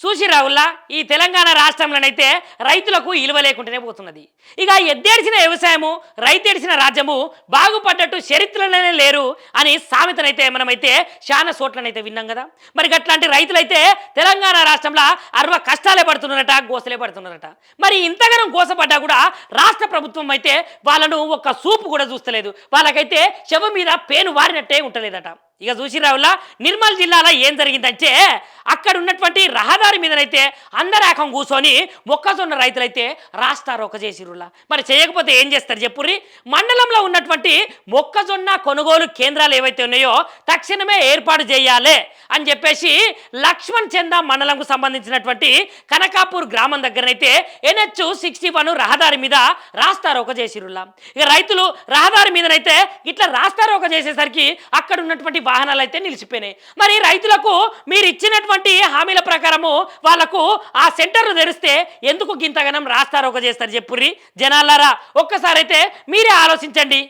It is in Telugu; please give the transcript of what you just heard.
చూసిరావుల్లా ఈ తెలంగాణ రాష్ట్రంలోనైతే రైతులకు ఇలువ లేకుండానే పోతున్నది. ఇక ఎద్దేడిసిన వ్యవసాయము రైతేడిసిన రాజ్యము బాగుపడ్డట్టు చరిత్రలోనే లేరు అని సామెతనైతే మనమైతే చాలా చోట్లనైతే విన్నాం కదా. మరి అట్లాంటి రైతులైతే తెలంగాణ రాష్ట్రంలో కష్టాలే పడుతున్నారట, గోసలే పడుతున్నారట. మరి ఇంతగానం గోసపడ్డా కూడా రాష్ట్ర ప్రభుత్వం అయితే వాళ్ళను ఒక్క సూపు కూడా చూస్తలేదు. వాళ్ళకైతే శవం మీద పేను వారినట్టే ఉంటలేదట. ఇక చూసిరావులా నిర్మల్ జిల్లాలో ఏం జరిగిందంటే అక్కడ ఉన్నటువంటి రహదారి మీదనైతే అందరాకం కూర్చొని మొక్కజొన్న రైతులైతే రాస్తారోక చేసిరులా. మరి చేయకపోతే ఏం చేస్తారు చెప్పుర్రి. మండలంలో ఉన్నటువంటి మొక్కజొన్న కొనుగోలు కేంద్రాలు ఏవైతే ఉన్నాయో తక్షణమే ఏర్పాటు చేయాలి అని చెప్పేసి లక్ష్మణ్ చంద మండలంకు సంబంధించినటువంటి కనకాపూర్ గ్రామం దగ్గరనైతే NH-61 రహదారి మీద రాస్తారోక చేసిరులా. ఇక రైతులు రహదారి మీదనైతే ఇట్లా రాస్తారోక చేసేసరికి అక్కడ ఉన్నటువంటి వాహనాలు అయితే నిలిచిపోయినాయి. మరి రైతులకు మీరు ఇచ్చినటువంటి హామీల ప్రకారము వాళ్లకు ఆ సెంటర్ను తెరిస్తే ఎందుకు గింతగనం రాస్తారోక చేస్తారు చెప్పుర్రి. జనాలారా ఒక్కసారి అయితే మీరే ఆలోచించండి.